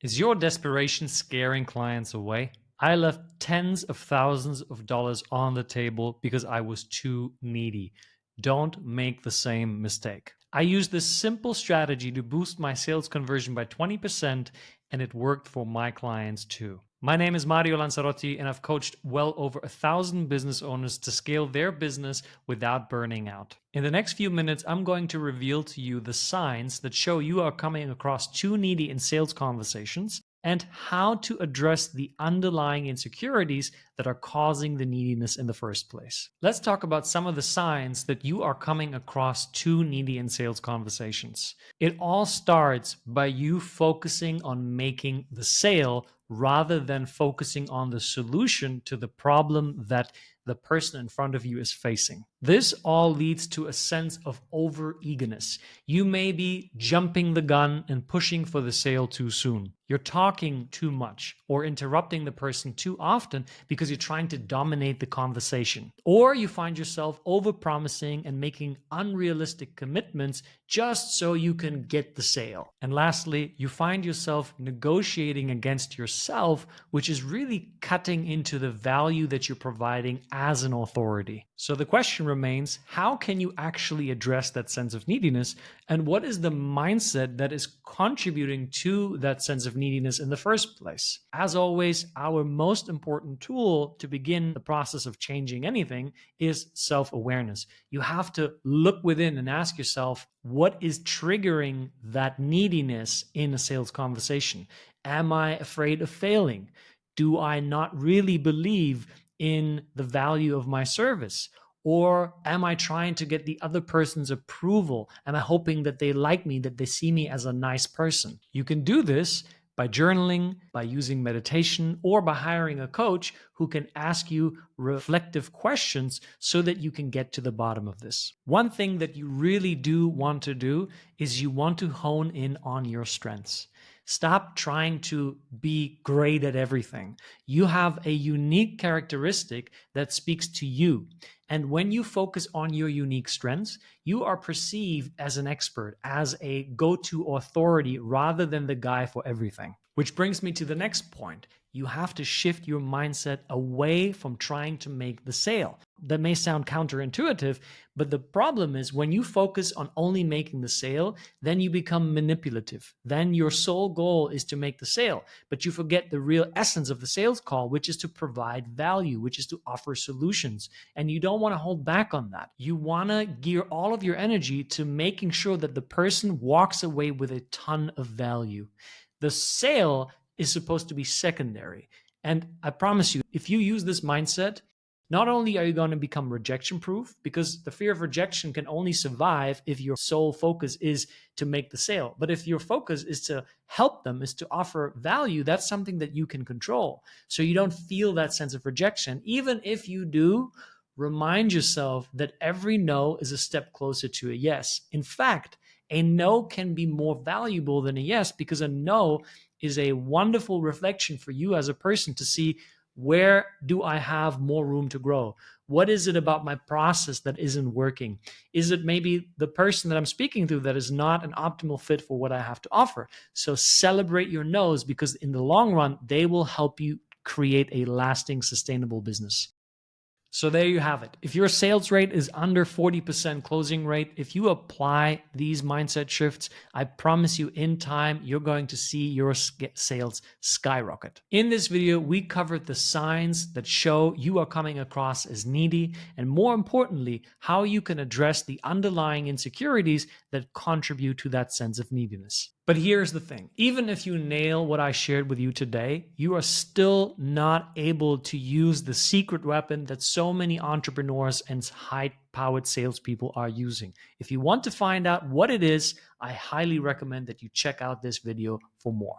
Is your desperation scaring clients away? I left tens of thousands of dollars on the table because I was too needy. Don't make the same mistake. I used this simple strategy to boost my sales conversion by 20%, and it worked for my clients too. My name is Mario Lanzarotti, and I've coached well over 1,000 business owners to scale their business without burning out. In the next few minutes, I'm going to reveal to you the signs that show you are coming across too needy in sales conversations and how to address the underlying insecurities that are causing the neediness in the first place. Let's talk about some of the signs that you are coming across too needy in sales conversations. It all starts by you focusing on making the sale rather than focusing on the solution to the problem that the person in front of you is facing. This all leads to a sense of over-eagerness. You may be jumping the gun and pushing for the sale too soon. You're talking too much or interrupting the person too often because you're trying to dominate the conversation. Or you find yourself over-promising and making unrealistic commitments just so you can get the sale. And lastly, you find yourself negotiating against yourself, which is really cutting into the value that you're providing as an authority. So the question remains, how can you actually address that sense of neediness? And what is the mindset that is contributing to that sense of neediness in the first place? As always, our most important tool to begin the process of changing anything is self-awareness. You have to look within and ask yourself, what is triggering that neediness in a sales conversation? Am I afraid of failing? Do I not really believe in the value of my service? Or am I trying to get the other person's approval? Am I hoping that they like me, that they see me as a nice person? You can do this by journaling, by using meditation, or by hiring a coach who can ask you reflective questions so that you can get to the bottom of this. One thing that you really do want to do is you want to hone in on your strengths. Stop trying to be great at everything. You have a unique characteristic that speaks to you. And when you focus on your unique strengths, you are perceived as an expert, as a go-to authority rather than the guy for everything. Which brings me to the next point. You have to shift your mindset away from trying to make the sale. That may sound counterintuitive, but the problem is when you focus on only making the sale, then you become manipulative. Then your sole goal is to make the sale, but you forget the real essence of the sales call, which is to provide value, which is to offer solutions. And you don't want to hold back on that. You want to gear all of your energy to making sure that the person walks away with a ton of value. The sale is supposed to be secondary. And I promise you, if you use this mindset, not only are you going to become rejection proof, because the fear of rejection can only survive if your sole focus is to make the sale. But if your focus is to help them, is to offer value, that's something that you can control. So you don't feel that sense of rejection. Even if you do, remind yourself that every no is a step closer to a yes. In fact, a no can be more valuable than a yes because a no is a wonderful reflection for you as a person to see, where do I have more room to grow? What is it about my process that isn't working? Is it maybe the person that I'm speaking to that is not an optimal fit for what I have to offer? So celebrate your no's, because in the long run, they will help you create a lasting, sustainable business. So there you have it. If your sales rate is under 40% closing rate, if you apply these mindset shifts, I promise you in time, you're going to see your sales skyrocket. In this video, we covered the signs that show you are coming across as needy, and more importantly, how you can address the underlying insecurities that contribute to that sense of neediness. But here's the thing. Even if you nail what I shared with you today, you are still not able to use the secret weapon that so many entrepreneurs and high-powered salespeople are using. If you want to find out what it is, I highly recommend that you check out this video for more.